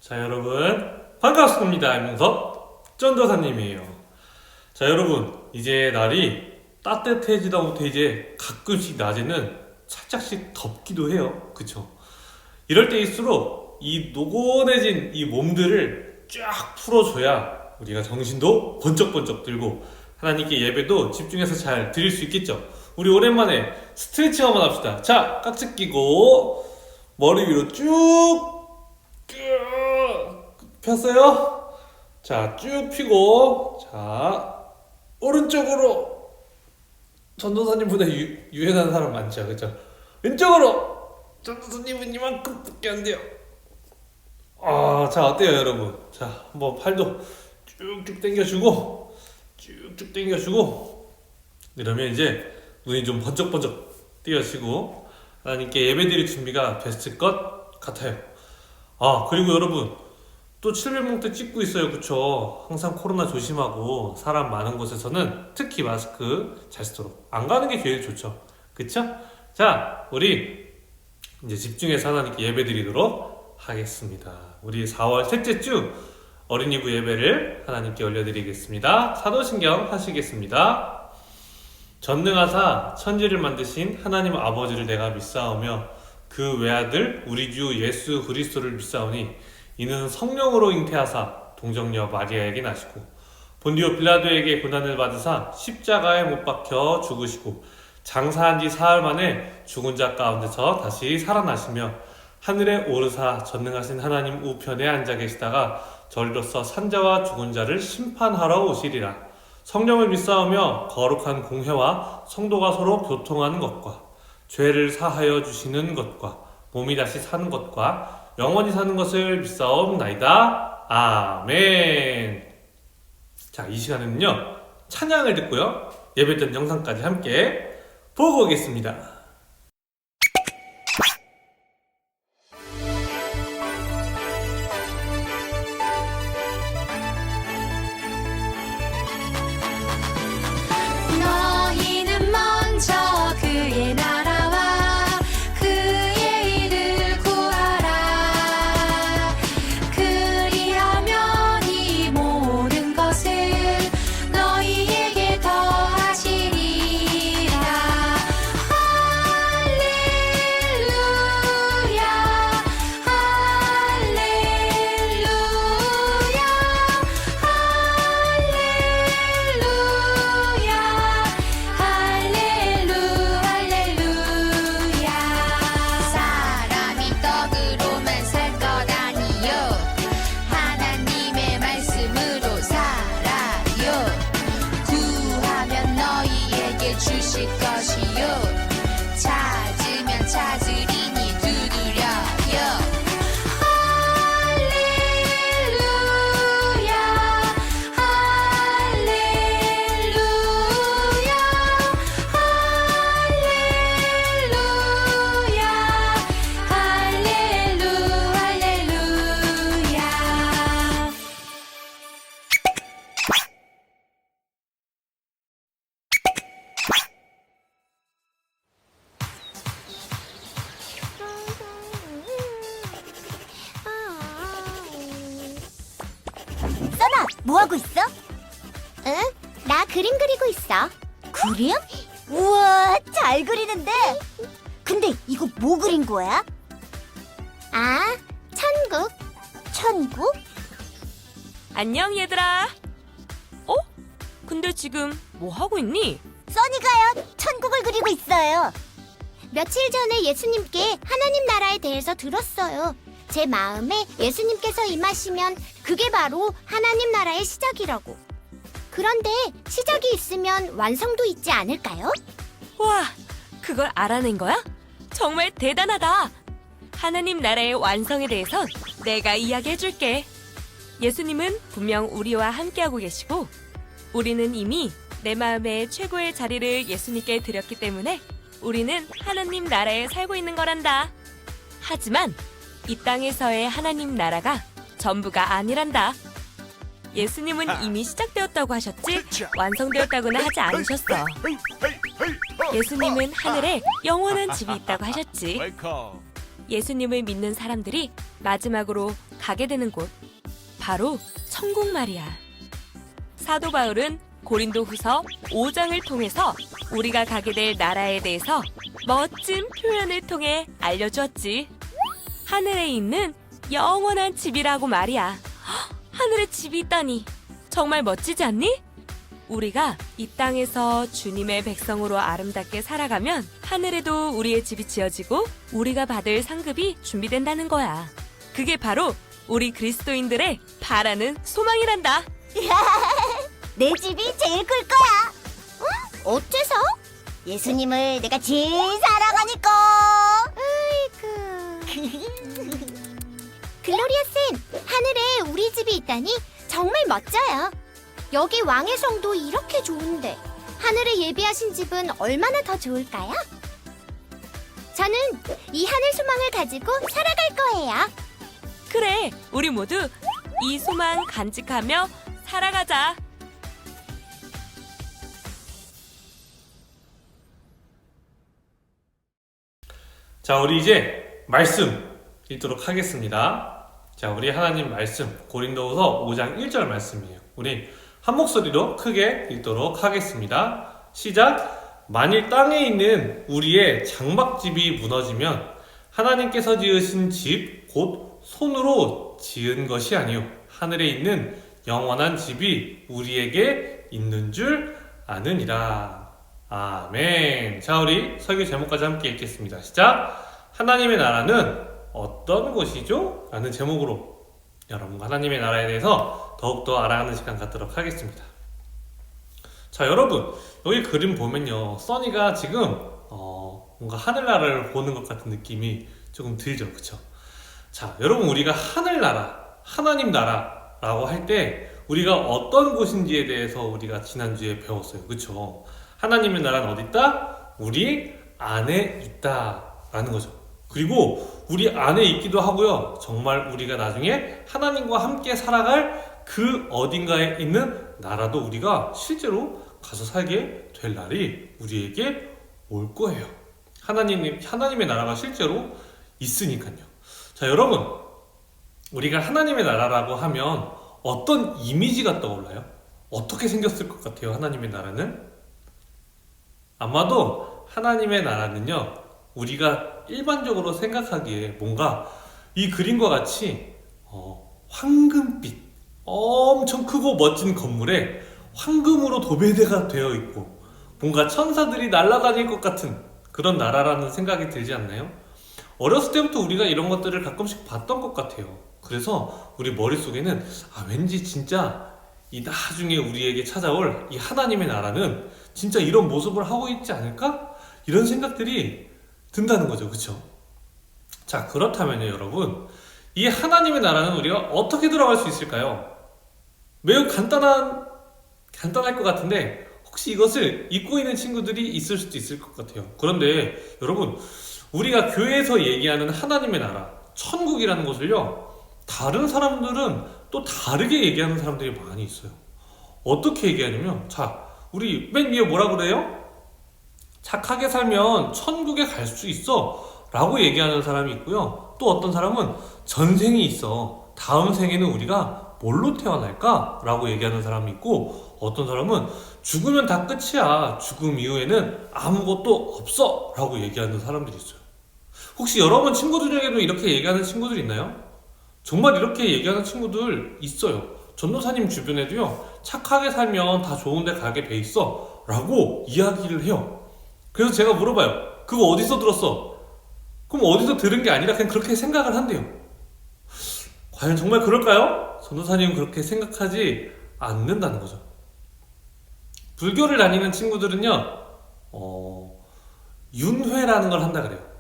자, 여러분 반갑습니다. 이명섭 전도사님이에요. 자, 여러분 이제 날이 따뜻해지다 못해 이제 가끔씩 낮에는 살짝씩 덥기도 해요. 그쵸? 이럴 때일수록 이 노곤해진 이 몸들을 쫙 풀어줘야 우리가 정신도 번쩍번쩍 들고 하나님께 예배도 집중해서 잘 드릴 수 있겠죠. 우리 오랜만에 스트레칭 한번 합시다. 자, 깍지 끼고 머리 위로 쭉 폈어요. 자, 쭉 펴고, 자, 오른쪽으로. 전도사님보다 유연한 사람 많죠, 그죠? 왼쪽으로. 전도사님은 이만큼밖에 안 돼요. 자, 어때요, 여러분? 자, 한번 팔도 쭉쭉 당겨주고, 쭉쭉 당겨주고. 이러면 이제 눈이 좀 번쩍번쩍 뜨여지고 하나님께 예배드릴 준비가 됐을 것 같아요. 그리고 여러분 또 700명대 찍고 있어요. 그쵸? 항상 코로나 조심하고 사람 많은 곳에서는 특히 마스크 잘 쓰도록 안 가는 게 제일 좋죠. 그쵸? 자, 우리 이제 집중해서 하나님께 예배드리도록 하겠습니다. 우리 4월 셋째 주 어린이부 예배를 하나님께 올려드리겠습니다. 사도신경 하시겠습니다. 전능하사 천지를 만드신 하나님 아버지를 내가 믿사오며 그 외아들 우리 주 예수 그리스도를 믿사오니 이는 성령으로 잉태하사 동정녀 마리아에게 나시고 본디오 빌라도에게 고난을 받으사 십자가에 못 박혀 죽으시고 장사한 지 사흘 만에 죽은 자 가운데서 다시 살아나시며 하늘에 오르사 전능하신 하나님 우편에 앉아 계시다가 저리로서 산자와 죽은 자를 심판하러 오시리라. 성령을 믿사오며 거룩한 공회와 성도가 서로 교통하는 것과 죄를 사하여 주시는 것과 몸이 다시 사는 것과 영원히 사는 것을 믿사옵나이다. 아멘. 자, 이 시간에는요 찬양을 듣고요 예배 전 영상까지 함께 보고 오겠습니다. 너희는 먼저 그의 나라와 그의 일을 구하라. 그리하면 이 모든 것을 너희에게 더하시리라. 할렐루야 할렐루야 할렐루야. 사람이 떡으로만 살 것 아니요 하나님의 말씀으로 살아요. 구하면 너희에게 주실 것이요 찾으면 찾으리니 두드려요. 할렐루야 할렐루야 할렐루야. 써나, 뭐하고 있어? 응? 나 그림 그리고 있어. 그림? 우와, 잘 그리는데? 근데 이거 뭐 그린 거야? 아, 천국. 천국? 안녕 얘들아. 근데 지금 뭐 하고 있니? 써니가요, 천국을 그리고 있어요. 며칠 전에 예수님께 하나님 나라에 대해서 들었어요. 제 마음에 예수님께서 임하시면 그게 바로 하나님 나라의 시작이라고. 그런데 시작이 있으면 완성도 있지 않을까요? 와, 그걸 알아낸 거야? 정말 대단하다. 하나님 나라의 완성에 대해선 내가 이야기해줄게. 예수님은 분명 우리와 함께하고 계시고 우리는 이미 내 마음의 최고의 자리를 예수님께 드렸기 때문에 우리는 하나님 나라에 살고 있는 거란다. 하지만 이 땅에서의 하나님 나라가 전부가 아니란다. 예수님은 이미 시작되었다고 하셨지 완성되었다고는 하지 않으셨어. 예수님은 하늘에 영원한 집이 있다고 하셨지. 예수님을 믿는 사람들이 마지막으로 가게 되는 곳, 바로 천국 말이야. 사도 바울은 고린도 후서 5장을 통해서 우리가 가게 될 나라에 대해서 멋진 표현을 통해 알려주었지. 하늘에 있는 영원한 집이라고 말이야. 헉, 하늘에 집이 있다니 정말 멋지지 않니? 우리가 이 땅에서 주님의 백성으로 아름답게 살아가면 하늘에도 우리의 집이 지어지고 우리가 받을 상급이 준비된다는 거야. 그게 바로 우리 그리스도인들의 바라는 소망이란다. 내 집이 제일 클 거야. 응? 어째서? 예수님을 내가 제일 사랑하니까. 으이구. 글로리아 쌤, 하늘에 우리 집이 있다니 정말 멋져요. 여기 왕의 성도 이렇게 좋은데 하늘에 예비하신 집은 얼마나 더 좋을까요? 저는 이 하늘 소망을 가지고 살아갈 거예요. 그래, 우리 모두 이 소망 간직하며 살아가자. 자, 우리 이제 말씀 읽도록 하겠습니다. 자, 우리 하나님 말씀 고린도후서 5장 1절 말씀이에요. 우리 한 목소리로 크게 읽도록 하겠습니다. 시작. 만일 땅에 있는 우리의 장막집이 무너지면 하나님께서 지으신 집 곧 손으로 지은 것이 아니요 하늘에 있는 영원한 집이 우리에게 있는 줄 아느니라. 아멘. 자, 우리 설교 제목까지 함께 읽겠습니다. 시작. 하나님의 나라는 어떤 곳이죠? 라는 제목으로 여러분과 하나님의 나라에 대해서 더욱더 알아가는 시간 갖도록 하겠습니다. 자, 여러분, 여기 그림 보면요, 써니가 지금 뭔가 하늘나라를 보는 것 같은 느낌이 조금 들죠, 그쵸? 자, 여러분, 우리가 하늘나라, 하나님 나라라고 할 때 우리가 어떤 곳인지에 대해서 우리가 지난주에 배웠어요, 그쵸? 하나님의 나라는 어디 있다? 우리 안에 있다라는 거죠. 그리고 우리 안에 있기도 하고요, 정말 우리가 나중에 하나님과 함께 살아갈 그 어딘가에 있는 나라도 우리가 실제로 가서 살게 될 날이 우리에게 올 거예요. 하나님의 나라가 실제로 있으니까요. 자, 여러분, 우리가 하나님의 나라라고 하면 어떤 이미지가 떠올라요? 어떻게 생겼을 것 같아요, 하나님의 나라는? 아마도 하나님의 나라는요, 우리가 일반적으로 생각하기에 뭔가 이 그림과 같이 황금빛, 엄청 크고 멋진 건물에 황금으로 도배대가 되어 있고 뭔가 천사들이 날아다닐 것 같은 그런 나라라는 생각이 들지 않나요? 어렸을 때부터 우리가 이런 것들을 가끔씩 봤던 것 같아요. 그래서 우리 머릿속에는 왠지 진짜 이 나중에 우리에게 찾아올 이 하나님의 나라는 진짜 이런 모습을 하고 있지 않을까? 이런 생각들이 든다는 거죠, 그쵸? 자, 그렇다면요, 여러분, 이 하나님의 나라는 우리가 어떻게 들어갈 수 있을까요? 매우 간단할 것 같은데 혹시 이것을 잊고 있는 친구들이 있을 수도 있을 것 같아요. 그런데 여러분, 우리가 교회에서 얘기하는 하나님의 나라, 천국이라는 것을요, 다른 사람들은 또 다르게 얘기하는 사람들이 많이 있어요. 어떻게 얘기하냐면, 자, 우리 맨 위에 뭐라 그래요? 착하게 살면 천국에 갈 수 있어 라고 얘기하는 사람이 있고요, 또 어떤 사람은 전생이 있어, 다음 생에는 우리가 뭘로 태어날까? 라고 얘기하는 사람이 있고, 어떤 사람은 죽으면 다 끝이야, 죽음 이후에는 아무것도 없어 라고 얘기하는 사람들이 있어요. 혹시 여러분 친구들 중에도 이렇게 얘기하는 친구들 있나요? 정말 이렇게 얘기하는 친구들 있어요. 전도사님 주변에도요, 착하게 살면 다 좋은 데 가게 돼 있어 라고 이야기를 해요. 그래서 제가 물어봐요. 그거 어디서 들었어? 그럼 어디서 들은 게 아니라 그냥 그렇게 생각을 한대요. 과연 정말 그럴까요? 전도사님은 그렇게 생각하지 않는다는 거죠. 불교를 다니는 친구들은요, 윤회라는 걸 한다 그래요.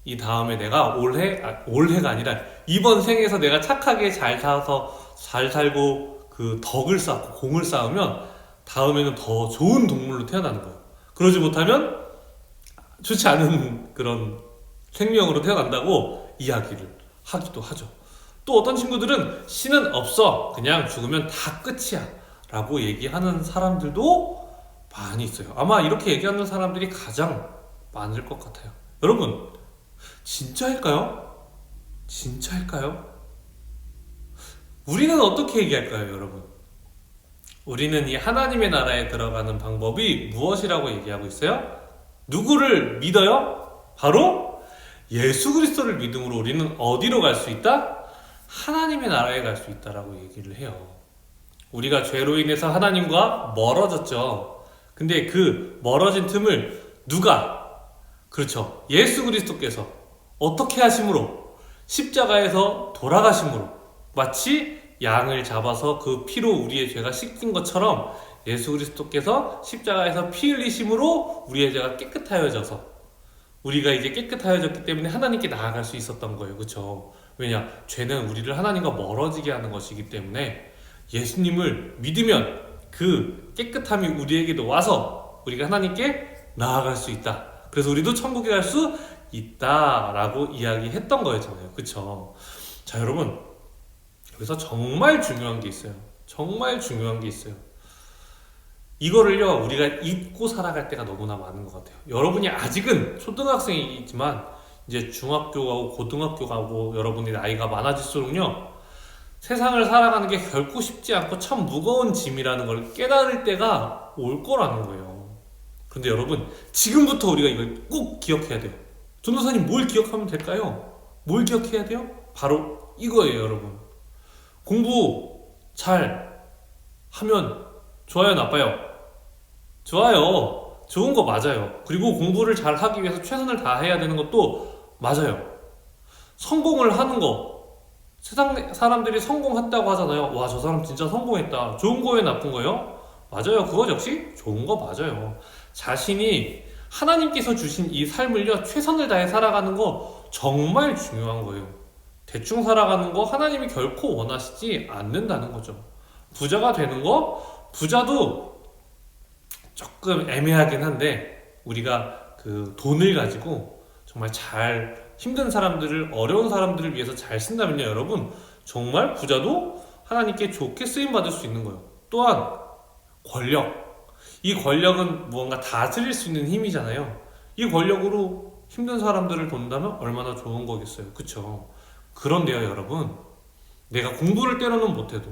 이 다음에 내가 올해가 아니라 이번 생에서 내가 착하게 잘 살고 그 덕을 쌓고 공을 쌓으면 다음에는 더 좋은 동물로 태어나는 거예요. 그러지 못하면 좋지 않은 그런 생명으로 태어난다고 이야기를 하기도 하죠. 또 어떤 친구들은 신은 없어, 그냥 죽으면 다 끝이야 라고 얘기하는 사람들도 많이 있어요. 아마 이렇게 얘기하는 사람들이 가장 많을 것 같아요. 여러분, 진짜일까요? 진짜일까요? 우리는 어떻게 얘기할까요, 여러분? 우리는 이 하나님의 나라에 들어가는 방법이 무엇이라고 얘기하고 있어요? 누구를 믿어요? 바로 예수 그리스도를 믿음으로 우리는 어디로 갈 수 있다? 하나님의 나라에 갈 수 있다라고 얘기를 해요. 우리가 죄로 인해서 하나님과 멀어졌죠. 근데 그 멀어진 틈을 누가? 그렇죠. 예수 그리스도께서 어떻게 하심으로? 십자가에서 돌아가심으로, 마치 양을 잡아서 그 피로 우리의 죄가 씻긴 것처럼 예수 그리스도께서 십자가에서 피 흘리심으로 우리의 죄가 깨끗하여져서 우리가 이제 깨끗하여졌기 때문에 하나님께 나아갈 수 있었던 거예요. 그렇죠? 왜냐? 죄는 우리를 하나님과 멀어지게 하는 것이기 때문에 예수님을 믿으면 그 깨끗함이 우리에게도 와서 우리가 하나님께 나아갈 수 있다. 그래서 우리도 천국에 갈 수 있다라고 이야기했던 거였잖아요. 그렇죠? 자, 여러분, 여기서 정말 중요한 게 있어요. 정말 중요한 게 있어요. 이거를요, 우리가 잊고 살아갈 때가 너무나 많은 것 같아요. 여러분이 아직은 초등학생이지만 이제 중학교 가고 고등학교 가고 여러분의 나이가 많아질수록요, 세상을 살아가는 게 결코 쉽지 않고 참 무거운 짐이라는 걸 깨달을 때가 올 거라는 거예요. 그런데 여러분, 지금부터 우리가 이걸 꼭 기억해야 돼요. 전도사님, 뭘 기억하면 될까요? 뭘 기억해야 돼요? 바로 이거예요, 여러분. 공부 잘 하면 좋아요, 나빠요? 좋아요. 좋은 거 맞아요. 그리고 공부를 잘 하기 위해서 최선을 다해야 되는 것도 맞아요. 성공을 하는 거, 세상 사람들이 성공했다고 하잖아요. 와, 저 사람 진짜 성공했다. 좋은 거예요, 나쁜 거예요? 맞아요. 그거 역시 좋은 거 맞아요. 자신이 하나님께서 주신 이 삶을요, 최선을 다해 살아가는 거 정말 중요한 거예요. 대충 살아가는 거 하나님이 결코 원하시지 않는다는 거죠. 부자가 되는 거, 부자도 조금 애매하긴 한데 우리가 그 돈을 가지고 정말 잘 힘든 사람들을, 어려운 사람들을 위해서 잘 쓴다면요, 여러분, 정말 부자도 하나님께 좋게 쓰임받을 수 있는 거예요. 또한 권력, 이 권력은 무언가 다스릴 수 있는 힘이잖아요. 이 권력으로 힘든 사람들을 돕는다면 얼마나 좋은 거겠어요. 그쵸? 그런데요, 여러분, 내가 공부를 때로는 못해도,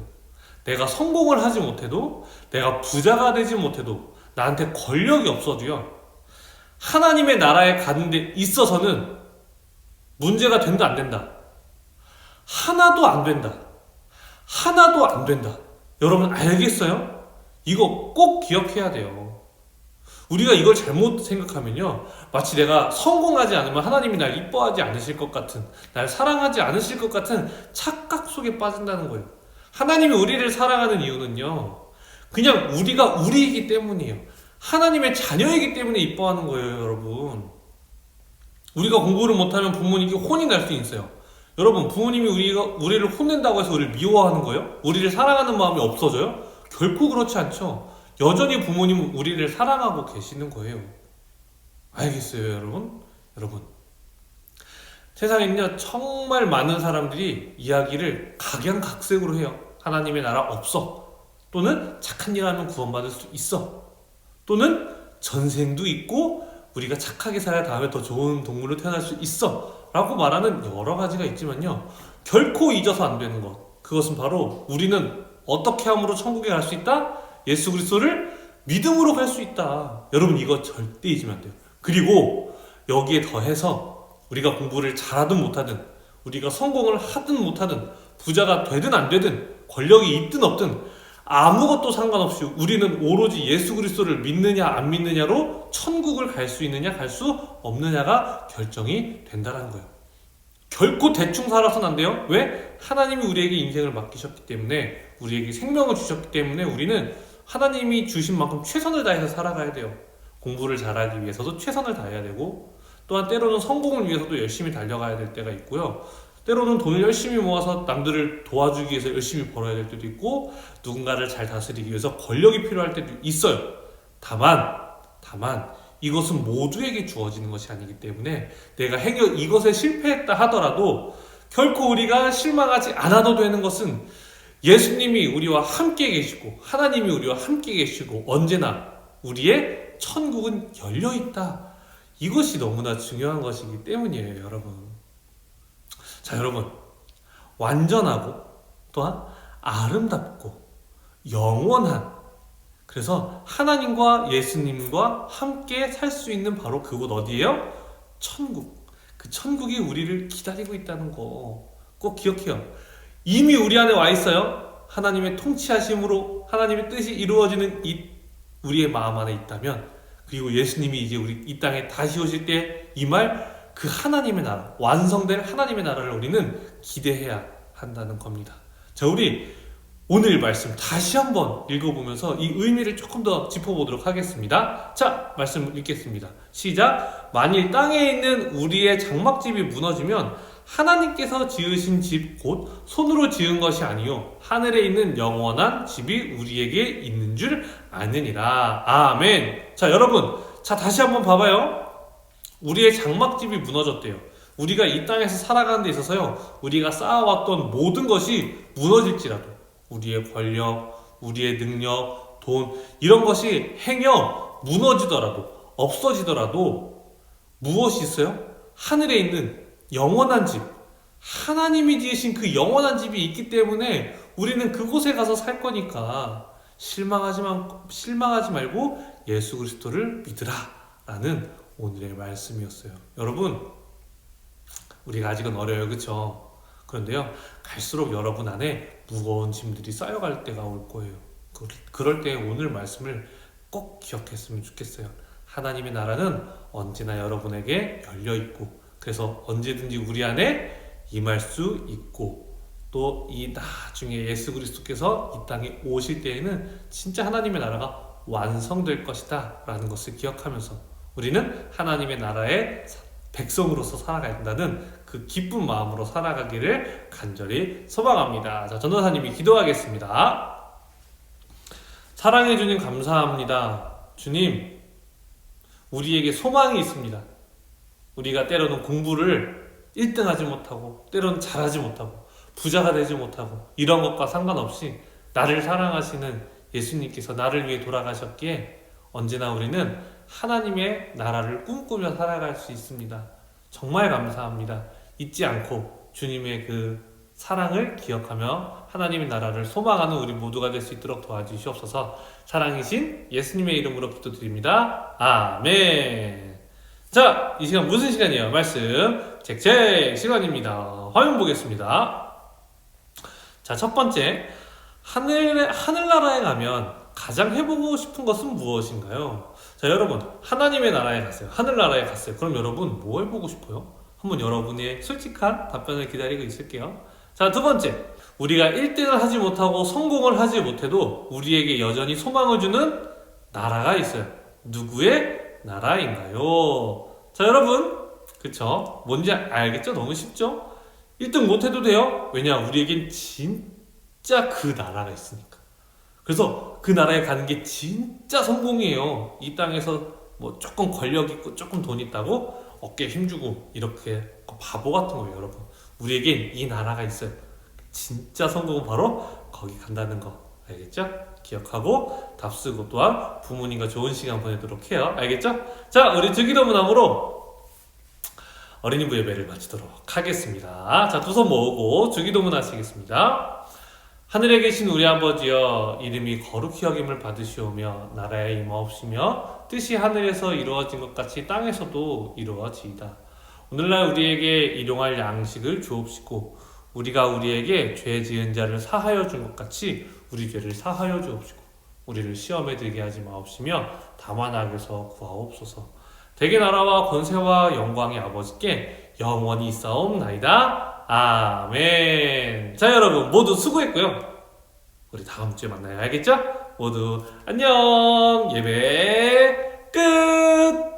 내가 성공을 하지 못해도, 내가 부자가 되지 못해도, 나한테 권력이 없어도요, 하나님의 나라에 가는 데 있어서는 문제가 된다, 안 된다? 하나도 안 된다. 하나도 안 된다. 여러분 알겠어요? 이거 꼭 기억해야 돼요. 우리가 이걸 잘못 생각하면요, 마치 내가 성공하지 않으면 하나님이 날 이뻐하지 않으실 것 같은, 날 사랑하지 않으실 것 같은 착각 속에 빠진다는 거예요. 하나님이 우리를 사랑하는 이유는요, 그냥 우리가 우리이기 때문이에요. 하나님의 자녀이기 때문에 이뻐하는 거예요, 여러분. 우리가 공부를 못하면 부모님께 혼이 날 수 있어요. 여러분, 부모님이 우리를 혼낸다고 해서 우리를 미워하는 거예요? 우리를 사랑하는 마음이 없어져요? 결코 그렇지 않죠. 여전히 부모님은 우리를 사랑하고 계시는 거예요. 알겠어요, 여러분? 여러분, 세상에는요, 정말 많은 사람들이 이야기를 각양각색으로 해요. 하나님의 나라 없어. 또는 착한 일 하면 구원받을 수 있어. 또는 전생도 있고 우리가 착하게 살아야 다음에 더 좋은 동물로 태어날 수 있어 라고 말하는 여러 가지가 있지만요, 결코 잊어서 안 되는 것, 그것은 바로 우리는 어떻게 함으로 천국에 갈 수 있다? 예수 그리스도를 믿음으로 갈 수 있다. 여러분, 이거 절대 잊으면 안 돼요. 그리고 여기에 더해서 우리가 공부를 잘하든 못하든, 우리가 성공을 하든 못하든, 부자가 되든 안 되든, 권력이 있든 없든 아무것도 상관없이 우리는 오로지 예수 그리스도를 믿느냐 안 믿느냐로 천국을 갈 수 있느냐 갈 수 없느냐가 결정이 된다는 거예요. 결코 대충 살아서는 안 돼요. 왜? 하나님이 우리에게 인생을 맡기셨기 때문에, 우리에게 생명을 주셨기 때문에 우리는 하나님이 주신 만큼 최선을 다해서 살아가야 돼요. 공부를 잘하기 위해서도 최선을 다해야 되고, 또한 때로는 성공을 위해서도 열심히 달려가야 될 때가 있고요, 때로는 돈을 열심히 모아서 남들을 도와주기 위해서 열심히 벌어야 될 때도 있고, 누군가를 잘 다스리기 위해서 권력이 필요할 때도 있어요. 다만 이것은 모두에게 주어지는 것이 아니기 때문에 내가 이것에 실패했다 하더라도 결코 우리가 실망하지 않아도 되는 것은 예수님이 우리와 함께 계시고 하나님이 우리와 함께 계시고 언제나 우리의 천국은 열려있다. 이것이 너무나 중요한 것이기 때문이에요, 여러분. 자, 여러분, 완전하고 또한 아름답고 영원한, 그래서 하나님과 예수님과 함께 살 수 있는 바로 그곳 어디예요? 천국. 그 천국이 우리를 기다리고 있다는 거 꼭 기억해요. 이미 우리 안에 와 있어요. 하나님의 통치하심으로 하나님의 뜻이 이루어지는 이 우리의 마음 안에 있다면, 그리고 예수님이 이제 우리 이 땅에 다시 오실 때 임할 그 하나님의 나라, 완성될 하나님의 나라를 우리는 기대해야 한다는 겁니다. 자, 우리 오늘 말씀 다시 한번 읽어보면서 이 의미를 조금 더 짚어보도록 하겠습니다. 자, 말씀 읽겠습니다. 시작. 만일 땅에 있는 우리의 장막집이 무너지면 하나님께서 지으신 집 곧 손으로 지은 것이 아니요 하늘에 있는 영원한 집이 우리에게 있는 줄 아느니라. 아멘. 자, 여러분, 자 다시 한번 봐봐요. 우리의 장막집이 무너졌대요. 우리가 이 땅에서 살아가는 데 있어서요, 우리가 쌓아왔던 모든 것이 무너질지라도, 우리의 권력, 우리의 능력, 돈, 이런 것이 행여 무너지더라도, 없어지더라도 무엇이 있어요? 하늘에 있는 영원한 집, 하나님이 지으신 그 영원한 집이 있기 때문에 우리는 그곳에 가서 살 거니까 실망하지 말고 예수 그리스도를 믿으라 라는 오늘의 말씀이었어요. 여러분, 우리가 아직은 어려요, 그쵸? 그런데요, 갈수록 여러분 안에 무거운 짐들이 쌓여갈 때가 올 거예요. 그럴 때 오늘 말씀을 꼭 기억했으면 좋겠어요. 하나님의 나라는 언제나 여러분에게 열려있고, 그래서 언제든지 우리 안에 임할 수 있고, 또 이 나중에 예수 그리스도께서 이 땅에 오실 때에는 진짜 하나님의 나라가 완성될 것이다 라는 것을 기억하면서 우리는 하나님의 나라의 백성으로서 살아가야 한다는 그 기쁜 마음으로 살아가기를 간절히 소망합니다. 자, 전도사님이 기도하겠습니다. 사랑해 주님 감사합니다. 주님, 우리에게 소망이 있습니다. 우리가 때로는 공부를 1등 하지 못하고, 때로는 잘하지 못하고, 부자가 되지 못하고, 이런 것과 상관없이 나를 사랑하시는 예수님께서 나를 위해 돌아가셨기에 언제나 우리는 하나님의 나라를 꿈꾸며 살아갈 수 있습니다. 정말 감사합니다. 잊지 않고 주님의 그 사랑을 기억하며 하나님의 나라를 소망하는 우리 모두가 될 수 있도록 도와주시옵소서. 사랑이신 예수님의 이름으로 기도드립니다. 아멘. 자, 이 시간 무슨 시간이에요? 말씀 책책 시간입니다. 화면 보겠습니다. 자, 첫 번째, 하늘나라에 가면 가장 해보고 싶은 것은 무엇인가요? 자, 여러분, 하나님의 나라에 갔어요. 하늘나라에 갔어요. 그럼 여러분 뭐 해보고 싶어요? 한번 여러분의 솔직한 답변을 기다리고 있을게요. 자, 두 번째, 우리가 1등을 하지 못하고 성공을 하지 못해도 우리에게 여전히 소망을 주는 나라가 있어요. 누구의 나라인가요? 자, 여러분, 그쵸? 뭔지 알겠죠? 너무 쉽죠? 1등 못해도 돼요. 왜냐? 우리에겐 진짜 그 나라가 있으니까. 그래서 그 나라에 가는 게 진짜 성공이에요. 이 땅에서 뭐 조금 권력 있고 조금 돈 있다고 어깨에 힘주고 이렇게 바보 같은 거예요, 여러분. 우리에겐 이 나라가 있어요. 진짜 성공은 바로 거기 간다는 거. 알겠죠? 기억하고 답쓰고 또한 부모님과 좋은 시간 보내도록 해요. 알겠죠? 자, 우리 주기도문함으로 어린이부 예배를 마치도록 하겠습니다. 자, 두 손 모으고 주기도문 하시겠습니다. 하늘에 계신 우리 아버지여, 이름이 거룩히 여김을 받으시오며 나라에 임하옵시며 뜻이 하늘에서 이루어진 것 같이 땅에서도 이루어지이다. 오늘날 우리에게 일용할 양식을 주옵시고 우리가 우리에게 죄 지은 자를 사하여 준 것 같이 우리 죄를 사하여 주옵시고 우리를 시험에 들게 하지 마옵시며 다만 악에서 구하옵소서. 대개 나라와 권세와 영광의 아버지께 영원히 있사옵나이다. 아멘. 자, 여러분 모두 수고했고요. 우리 다음 주에 만나요. 알겠죠? 모두 안녕. 예배 끝.